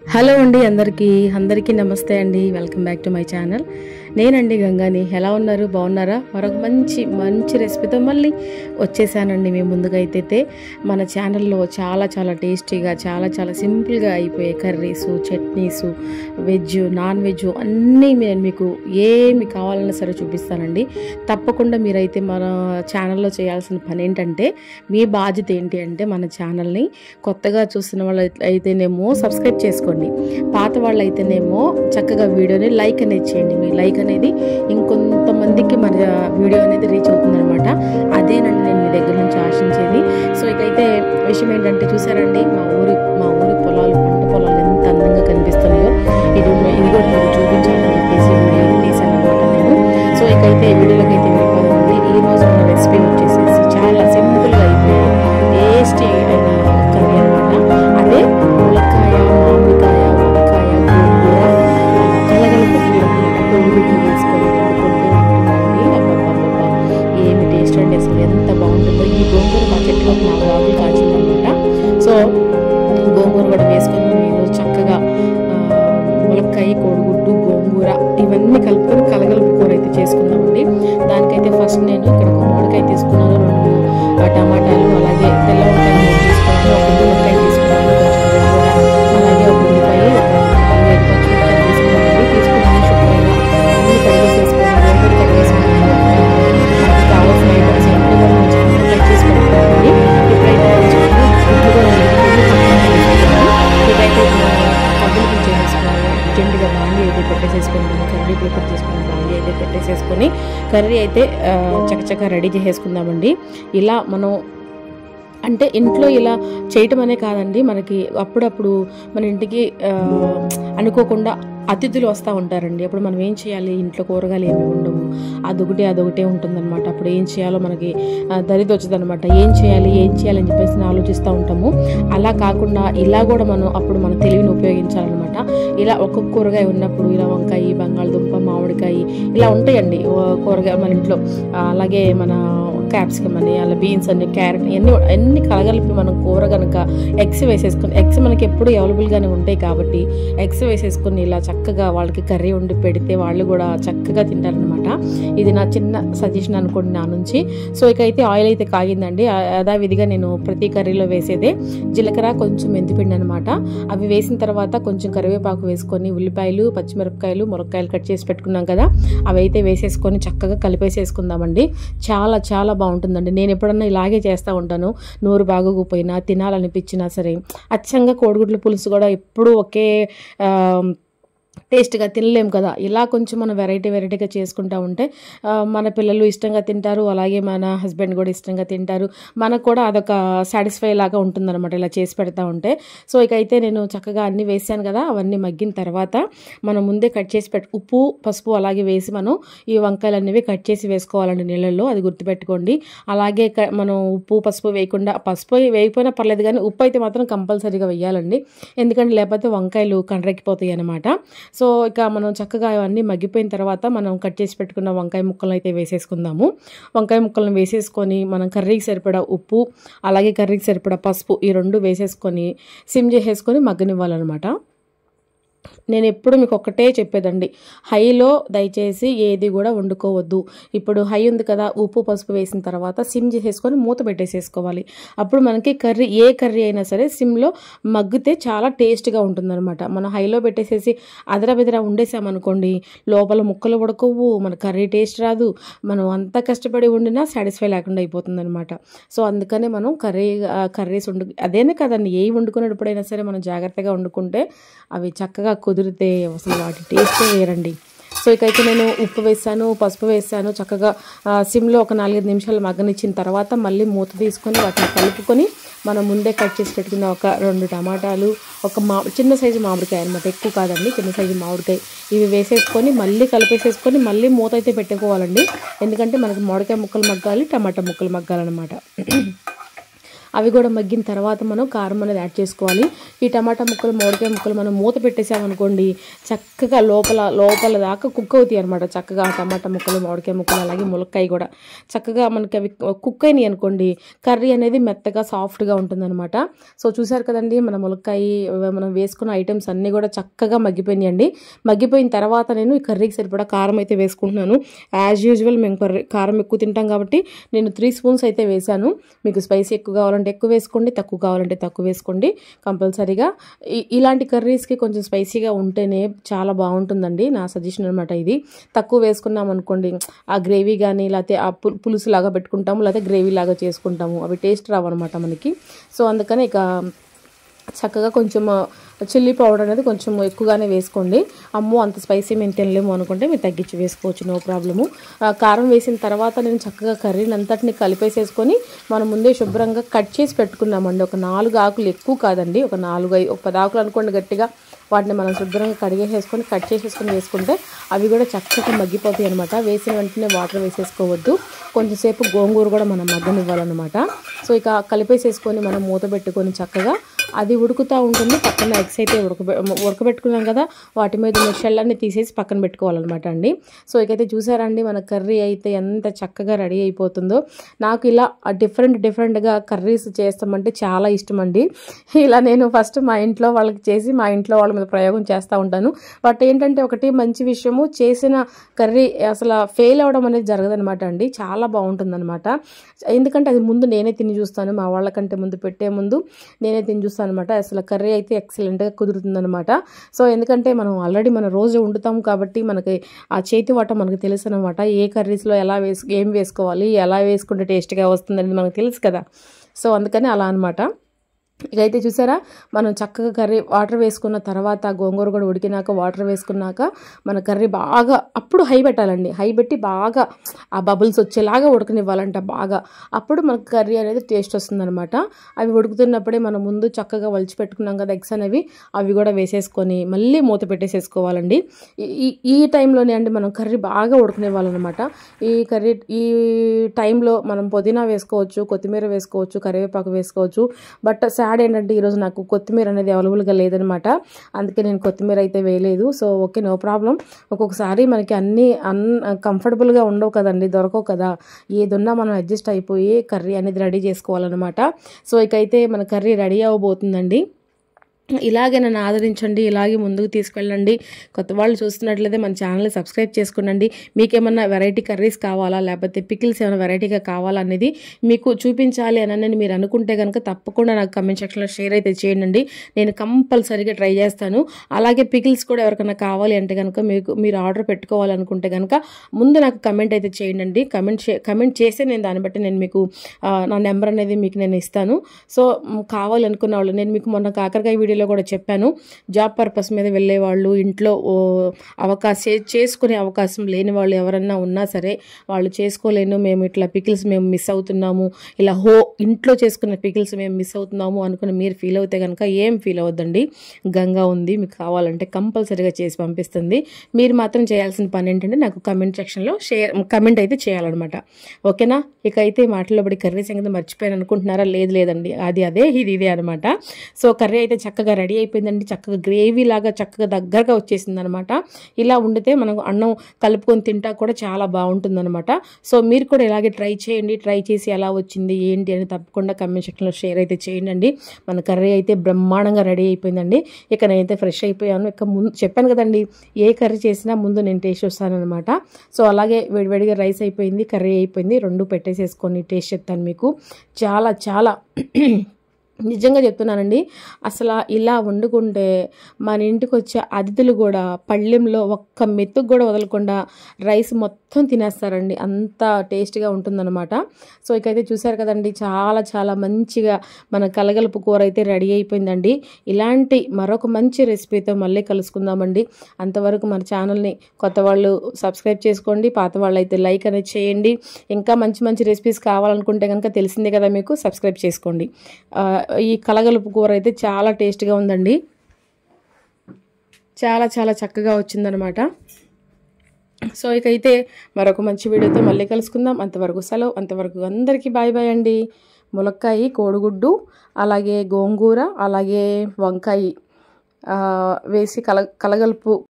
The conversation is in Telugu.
హలో అండి అందరికీ నమస్తే అండి. Welcome back to my channel. నేనండి గంగాని. ఎలా ఉన్నారు? బాగున్నారా? మరొక మంచి రెసిపీతో మళ్ళీ వచ్చేసానండి మీ ముందుగా. అయితే మన ఛానల్లో చాలా టేస్టీగా చాలా సింపుల్గా అయిపోయే curries, chutneys, veg, non veg అన్నీ నేను మీకు ఏమి కావాలన్నా సరే చూపిస్తానండి. తప్పకుండా మీరైతే మన ఛానల్లో చేయాల్సిన పని ఏంటంటే, మీ బాధ్యత ఏంటి అంటే మన ఛానల్ని కొత్తగా చూస్తున్న వాళ్ళు అయితేనేమో సబ్స్క్రైబ్ చేసుకోండి. పాత వాళ్ళు అయితేనేమో చక్కగా వీడియోని లైక్ అనేది చేయండి. మీ లైక్ అనేది ఇంకొంతమందికి మన వీడియో అనేది రీచ్ అవుతుందన్నమాట. అదేనండి నేను మీ దగ్గర నుంచి ఆశించేది. సో ఇకైతే విషయం ఏంటంటే, చూసారండి మా ఊరి పొలాలు, పంట పొలాలు ఎంత అందంగా కనిపిస్తున్నాయో. ఇది కూడా మీకు చూపించాలని చెప్పేసి వీడియో తీసాను అనమాట నేను. సో ఇకైతే వీడియోలోకి అయితే వెళ్ళిపోయింది. ఈరోజు మన రెసిపీ వచ్చేసేసి చాలా సింపుల్గా అయిపోయి టేస్టీ అయిన కర్రీ అనమాట. అదే ములక్కాయ, మామిడికాయ, వంకాయ, గోంగూర కలగలుపు అనమాట. కోడిగుడ్లు వేసుకొని వండుకుంటే ఉంటుందండి. అబ్బబ్బబ్బబ్బా ఏమి టేస్ట్ అండి, అసలు ఎంత బాగుంటుందో. ఈ గోంగూర మా చెట్లో 4 ఆకులు కాచిందనమాట. సో గోంగూర కూడా వేసుకొని మనం ఈరోజు చక్కగా ములక్కాయ, కోడిగుడ్డు, గోంగూర ఇవన్నీ కలుపుకొని కలగలుపు కూర అయితే చేసుకుందామండి. దానికైతే ఫస్ట్ నేను ఇక్కడ ఒక మామిడికాయ తీసుకున్నాను, 2 టమాటాలు, అలాగే తెల్ల వంకాయ 3 తీసుకున్నాను, ఒక ములక్కాయ తీసుకున్నాను, కొంచెం గోంగూర, అలాగే ఒక ఉల్లిపాయ, ఒక 4-5 పచ్చిమిరపకాయలు తీసుకున్నానండి. తీసుకున్నాను శుభ్రంగా అన్ని కడిగేసేసుకొని గోంగూర కడిగేసుకున్నాను. మనకి కావాల్సిన ఐటమ్స్ అన్నీ కూడా నేను చక్కగా కట్ చేసి పెట్టుకున్నానండి. ఇప్పుడైతే కొంచెం గుడ్లు కూడా ఉడికిపోయి పక్కన వేసుకున్నాను. ఇదైతే కబ్బులు చేసేసుకున్నాను. అర్జెంటుగా బాండి అయితే పెట్టేసేసుకున్నాను. కర్రీ ప్రిపేర్ చేసుకున్నాను. బాండి అయితే పెట్టేసేసుకొని కర్రీ అయితే చక్కగా రెడీ చేసేసుకుందామండి. ఇలా మనం అంటే ఇంట్లో ఇలా చేయటం అనే కాదండి, మనకి అప్పుడప్పుడు మన ఇంటికి అనుకోకుండా అతిథులు వస్తూ ఉంటారండి. అప్పుడు మనం ఏం చేయాలి, ఇంట్లో కూరగాయలు ఏమి ఉండవు, అదొకటే ఉంటుందన్నమాట. అప్పుడు ఏం చేయాలో మనకి దరిద్రం వచ్చేదన్నమాట. ఏం చేయాలి అని చెప్పేసి ఆలోచిస్తూ ఉంటాము. అలా కాకుండా ఇలా కూడా మనం అప్పుడు మన తెలివిని ఉపయోగించాలన్నమాట. ఇలా ఒక్కొక్క కూరగాయ ఉన్నప్పుడు ఇలా వంకాయ, బంగాళదుంప, మామిడికాయ ఇలా ఉంటాయండి కూరగాయ మన ఇంట్లో. అలాగే మన క్యాప్సికమ్ అని, అలా బీన్స్ అని, క్యారెట్ అన్ని కలగలిపి మనం కూర కనుక ఎగ్స్ వేసేసుకొని, ఎగ్స్ మనకి ఎప్పుడు అవైలబుల్గానే ఉంటాయి కాబట్టి ఎగ్స్ వేసేసుకొని ఇలా చక్కగా వాళ్ళకి కర్రీ వండి పెడితే వాళ్ళు కూడా చక్కగా తింటారనమాట. ఇది నా చిన్న సజెషన్ అనుకోండి నా నుంచి. సో ఇకైతే ఆయిల్ అయితే కాగిందండి. యథావిధిగా నేను ప్రతి కర్రీలో వేసేదే జీలకర్ర, కొంచెం మెంతిపిండి అనమాట. అవి వేసిన తర్వాత కొంచెం కరివేపాకు వేసుకొని, ఉల్లిపాయలు, పచ్చిమిరపకాయలు, ములక్కాయలు కట్ చేసి పెట్టుకున్నాం కదా, అవి అయితే వేసేసుకొని చక్కగా కలిపేసేసుకుందామండి. చాలా బాగుంటుందండి. నేను ఎప్పుడన్నా ఇలాగే చేస్తూ ఉంటాను. నోరు బాగోకపోయినా, తినాలనిపించినా సరే. అచ్చంగా కోడిగుడ్ల పులుసు కూడా ఎప్పుడూ ఒకే టేస్ట్గా తినలేం కదా. ఇలా కొంచెం మనం వెరైటీగా చేసుకుంటూ ఉంటే మన పిల్లలు ఇష్టంగా తింటారు, అలాగే మన హస్బెండ్ కూడా ఇష్టంగా తింటారు. మనకు కూడా అదొక సాటిస్ఫై లాగా ఉంటుందన్నమాట ఇలా చేసి పెడతా ఉంటే. సో ఇకైతే నేను చక్కగా అన్నీ వేసాను కదా, అవన్నీ మగ్గిన తర్వాత మనం ముందే కట్ చేసి ఉప్పు, పసుపు అలాగే వేసి మనం ఈ వంకాయలు అనేవి కట్ చేసి వేసుకోవాలండి నీళ్ళల్లో. అది గుర్తుపెట్టుకోండి. అలాగే మనం ఉప్పు, పసుపు వేయకుండా, పసుపు వేయకపోయినా పర్లేదు కానీ ఉప్పు అయితే మాత్రం కంపల్సరీగా వేయాలండి. ఎందుకంటే లేకపోతే వంకాయలు కండ్రెక్కిపోతాయి అన్నమాట. సో ఇక మనం చక్కగా అవన్నీ మగ్గిపోయిన తర్వాత మనం కట్ చేసి పెట్టుకున్న వంకాయ ముక్కలను అయితే వేసేసుకుందాము. వంకాయ ముక్కలను వేసేసుకొని మనం కర్రీకి సరిపడా ఉప్పు, అలాగే కర్రీకి సరిపడా పసుపు ఈ 2 వేసేసుకొని సిమ్ చేసేసుకొని మగ్గనివ్వాలన్నమాట. నేను ఎప్పుడు మీకు ఒక్కటే చెప్పేదండి, హైలో దయచేసి ఏది కూడా వండుకోవద్దు. ఇప్పుడు హై ఉంది కదా, ఉప్పు పసుపు వేసిన తర్వాత సిమ్ చేసేసుకొని మూత పెట్టేసేసుకోవాలి. అప్పుడు మనకి ఏ కర్రీ అయినా సరే సిమ్లో మగ్గితే చాలా టేస్ట్గా ఉంటుందన్నమాట. మనం హైలో పెట్టేసేసి అదరబెదర ఉండేసామనుకోండి, లోపల ముక్కలు ఉడకవు, మన కర్రీ టేస్ట్ రాదు, మనం అంతా కష్టపడి వండినా సాటిస్ఫై లేకుండా అయిపోతుందన్నమాట. సో అందుకనే మనం కర్రీస్ అదేనే కదండి, ఏ వండుకునేటప్పుడైనా సరే మనం జాగ్రత్తగా వండుకుంటే అవి చక్కగా కుదిరితే అసలు వాటి టేస్టే వేరండి. సో ఇకైతే నేను ఉప్పు వేసాను, పసుపు వేసాను. చక్కగా సిమ్లో ఒక 4-5 నిమిషాలు మగ్గనిచ్చిన తర్వాత మళ్ళీ మూత తీసుకొని వాటిని కలుపుకొని మనం ముందే కట్ చేసి పెట్టుకున్న ఒక 2 టమాటాలు, ఒక చిన్న సైజు మామిడికాయ అనమాట, ఎక్కువ కాదండి, చిన్న సైజు మామిడికాయ, ఇవి వేసేసుకొని మళ్ళీ కలిపేసేసుకొని మళ్ళీ మూత అయితే పెట్టుకోవాలండి. ఎందుకంటే మనకి మామిడికాయ ముక్కలు మగ్గాలి, టమాటా ముక్కలు మగ్గాలన్నమాట. అవి కూడా మగ్గిన తర్వాత మనం కారం అనేది యాడ్ చేసుకోవాలి. ఈ టమాటా ముక్కలు మామిడికాయ ముక్కలు మనం మూత పెట్టేసామనుకోండి చక్కగా లోపల దాకా కుక్ అవుతాయి అనమాట. చక్కగా టమాటా ముక్కలు మామిడికాయ ముక్కలు అలాగే ములక్కాయ కూడా చక్కగా మనకి అవి కుక్ అయినాయి అనుకోండి కర్రీ అనేది మెత్తగా సాఫ్ట్గా ఉంటుందన్నమాట. సో చూసారు కదండి మన ములక్కాయ మనం వేసుకున్న ఐటమ్స్ అన్నీ కూడా చక్కగా మగ్గిపోయినాయండి. మగ్గిపోయిన తర్వాత నేను ఈ కర్రీకి సరిపడా కారం అయితే వేసుకుంటున్నాను. యాజ్ యూజువల్ మేము కారం ఎక్కువ తింటాం కాబట్టి నేను 3 స్పూన్స్ అయితే వేసాను. మీకు స్పైసీ ఎక్కువ కావాలంటే ఎక్కువ వేసుకోండి, తక్కువ కావాలంటే తక్కువ వేసుకోండి కంపల్సరీగా. ఇలాంటి కర్రీస్కి కొంచెం స్పైసీగా ఉంటేనే చాలా బాగుంటుందండి, నా సజెషన్ అనమాట ఇది. తక్కువ వేసుకున్నాం అనుకోండి ఆ గ్రేవీ కానీ లేకపోతే ఆ పులుసు లాగా పెట్టుకుంటాము లేకపోతే గ్రేవీ లాగా చేసుకుంటాము, అవి టేస్ట్ రావన్నమాట మనకి. సో అందుకని ఇక చక్కగా కొంచెం చిల్లీ పౌడర్ అనేది కొంచెం ఎక్కువగానే వేసుకోండి. అమ్మో అంత స్పైసీ మేము తినలేము అనుకుంటే మీరు తగ్గించి వేసుకోవచ్చు, నో ప్రాబ్లము. కారం వేసిన తర్వాత నేను చక్కగా కర్రీని అంతటిని కలిపేసేసుకొని మనం ముందే శుభ్రంగా కట్ చేసి పెట్టుకున్నామండి. ఒక 4 ఆకులు, ఎక్కువ కాదండి, ఒక 10 ఆకులు అనుకోండి గట్టిగా. వాటిని మనం శుభ్రంగా కడిగేసేసుకొని కట్ చేసేసుకొని వేసుకుంటే అవి కూడా చక్కగా మగ్గిపోతాయి అనమాట. వేసిన వెంటనే వాటర్ వేసేసుకోవద్దు, కొంచెంసేపు గోంగూర కూడా మనం మగ్గనివ్వాలన్నమాట. సో ఇక కలిపేసేసుకొని మనం మూత పెట్టుకొని చక్కగా అది ఉడుకుతూ ఉంటుంది. పక్కన ఎగ్స్ అయితే ఉడకబెట్టుకున్నాం కదా, వాటి మీద ఉన్న షెల్లన్నీ తీసేసి పక్కన పెట్టుకోవాలన్నమాట అండి. సో ఇకైతే చూసారండి మన కర్రీ అయితే ఎంత చక్కగా రెడీ అయిపోతుందో. నాకు ఇలా డిఫరెంట్గా కర్రీస్ చేస్తామంటే చాలా ఇష్టం అండి. ఇలా నేను ఫస్ట్ మా ఇంట్లో వాళ్ళకి చేసి మా ఇంట్లో వాళ్ళ మీద ప్రయోగం చేస్తూ ఉంటాను. బట్ ఏంటంటే ఒకటి మంచి విషయము, చేసిన కర్రీ అసలు ఫెయిల్ అవ్వడం అనేది జరగదనమాట అండి, చాలా బాగుంటుందన్నమాట. ఎందుకంటే అది ముందు నేనే తిని చూస్తాను, మా వాళ్ళకంటే ముందు పెట్టే ముందు నేనే తిని చూస్తాను అనమాట. అసలు కర్రీ అయితే ఎక్సలెంట్గా కుదురుతుందనమాట. సో ఎందుకంటే మనం ఆల్రెడీ మనం రోజు వండుతాం కాబట్టి మనకి ఆ చేతి వాట మనకు తెలుసు అనమాట. ఏ కర్రీస్లో ఏం వేసుకోవాలి, ఎలా వేసుకుంటే టేస్ట్గా వస్తుంది అనేది మనకు తెలుసు కదా. సో అందుకని అలా అనమాట. ఇకైతే చూసారా మనం చక్కగా కర్రీ వాటర్ వేసుకున్న తర్వాత గోంగూర కూడా ఉడికినాక వాటర్ వేసుకున్నాక మన కర్రీ బాగా అప్పుడు హై పెట్టాలండి. హై పెట్టి బాగా ఆ బబుల్స్ వచ్చేలాగా ఉడకనివ్వాలంట బాగా. అప్పుడు మనకు కర్రీ అనేది టేస్ట్ వస్తుందన్నమాట. అవి ఉడుకుతున్నప్పుడే మనం ముందు చక్కగా వలిచి పెట్టుకున్నాం కదా ఎగ్స్ అనేవి, అవి కూడా వేసేసుకొని మళ్ళీ మూత పెట్టేసేసుకోవాలండి. ఈ టైంలోనే అండి మనం కర్రీ బాగా ఉడకనివ్వాలన్నమాట. ఈ టైంలో మనం పుదీనా వేసుకోవచ్చు, కొత్తిమీర వేసుకోవచ్చు, కరివేపాకు వేసుకోవచ్చు. బట్ సాడ్ ఏంటంటే ఈరోజు నాకు కొత్తిమీర అనేది అవైలబుల్గా లేదనమాట, అందుకే నేను కొత్తిమీర అయితే వేయలేదు. So okay, no problem. ఒక్కొక్కసారి మనకి అన్నీ కంఫర్టబుల్గా ఉండవు కదండి, దొరకవు కదా, ఏదున్నా మనం అడ్జస్ట్ అయిపోయి కర్రీ అనేది రెడీ చేసుకోవాలన్నమాట. సో ఇకైతే మన కర్రీ రెడీ అవ్వబోతుందండి. ఇలాగే నన్ను ఆదరించండి, ఇలాగే ముందుకు తీసుకెళ్ళండి. కొత్త వాళ్ళు చూస్తున్నట్లయితే మన ఛానల్ని సబ్స్క్రైబ్ చేసుకోండి. మీకేమన్నా వెరైటీ కర్రీస్ కావాలా లేకపోతే పికిల్స్ ఏమైనా వెరైటీగా కావాలా అనేది మీకు చూపించాలి అని మీరు అనుకుంటే కనుక తప్పకుండా నాకు కమెంట్ సెక్షన్లో షేర్ అయితే చేయండి. నేను కంపల్సరీగా ట్రై చేస్తాను. అలాగే పికిల్స్ కూడా ఎవరికైనా కావాలి అంటే కనుక మీరు ఆర్డర్ పెట్టుకోవాలనుకుంటే కనుక ముందు నాకు కమెంట్ అయితే చేయండి. కమెంట్ చేస్తే నేను దాన్ని బట్టి నేను మీకు నా నెంబర్ అనేది మీకు నేను ఇస్తాను. సో కావాలనుకున్న వాళ్ళు, నేను మీకు మొన్న కాకరకాయ వీడియోలో కూడా చెప్పాను, జాబ్ పర్పస్ మీద వెళ్ళే వాళ్ళు, ఇంట్లో చేసుకునే అవకాశం లేని వాళ్ళు ఎవరన్నా ఉన్నా సరే, వాళ్ళు చేసుకోలేను, మేము ఇట్లా పికిల్స్ మేము మిస్ అవుతున్నాము, ఇలా ఇంట్లో చేసుకున్న పికిల్స్ మేము మిస్ అవుతున్నాము అనుకుని మీరు ఫీల్ అవుతే కనుక ఏం ఫీల్ అవ్వద్దండి. గంగా ఉంది, మీకు కావాలంటే కంపల్సరీగా చేసి పంపిస్తుంది. మీరు మాత్రం చేయాల్సిన పని ఏంటంటే నాకు కమెంట్ సెక్షన్లో కమెంట్ అయితే చేయాలన్నమాట. ఓకేనా? ఇక అయితే మాటల్లో పడి కర్రీ సంగతి మర్చిపోయాను అనుకుంటున్నారా? లేదండి, అదే ఇదే అనమాట. సో కర్రీ అయితే చక్కగా రెడీ అయిపోయిందండి. చక్కగా గ్రేవీ లాగా చక్కగా దగ్గరగా వచ్చేసింది అనమాట. ఇలా వండితే మనం అన్నం కలుపుకొని తింటా కూడా చాలా బాగుంటుందన్నమాట. సో మీరు కూడా ఇలాగే ట్రై చేయండి. ట్రై చేసి ఎలా వచ్చింది ఏంటి అని తప్పకుండా కమెంట్ సెక్షన్లో షేర్ అయితే చేయండి. మన కర్రీ అయితే బ్రహ్మాండంగా రెడీ అయిపోయిందండి. ఇక నేనైతే ఫ్రెష్ అయిపోయాను. ఇక ముందు చెప్పాను కదండి, ఏ కర్రీ చేసినా ముందు నేను టేస్ట్ వస్తానమాట. సో అలాగే వేడివేడిగా రైస్ అయిపోయింది, కర్రీ అయిపోయింది, రెండు పెట్టేసేసుకొని టేస్ట్ చెప్తాను మీకు. చాలా చాలా నిజంగా చెప్తున్నానండి, అసలు ఇలా వండుకుంటే మన ఇంటికి వచ్చే అతిథులు కూడా పళ్ళెంలో ఒక్క మెతుకు కూడా వదలకుండా రైస్ మొత్తం తినేస్తారండి, అంత టేస్ట్గా ఉంటుందన్నమాట. సో ఇకైతే చూసారు కదండి, చాలా చాలా మంచిగా మన కలగలుపు కూర అయితే రెడీ అయిపోయిందండి. ఇలాంటి మరొక మంచి రెసిపీతో మళ్ళీ కలుసుకుందామండి. అంతవరకు మన ఛానల్ని కొత్త వాళ్ళు సబ్స్క్రైబ్ చేసుకోండి, పాత వాళ్ళు అయితే లైక్ అనేది చేయండి. ఇంకా మంచి మంచి రెసిపీస్ కావాలనుకుంటే కనుక తెలిసిందే కదా మీకు, సబ్స్క్రైబ్ చేసుకోండి. ఈ కలగలుపు కూర అయితే చాలా టేస్ట్గా ఉందండి, చాలా చాలా చక్కగా వచ్చిందనమాట. సో ఇకైతే మరొక మంచి వీడియోతో మళ్ళీ కలుసుకుందాం. అంతవరకు సెలవు. అంతవరకు అందరికీ బాయ్ బాయ్ అండి. ములక్కాయ, కోడిగుడ్డు, అలాగే గోంగూర, అలాగే వంకాయ వేసి కలగలుపు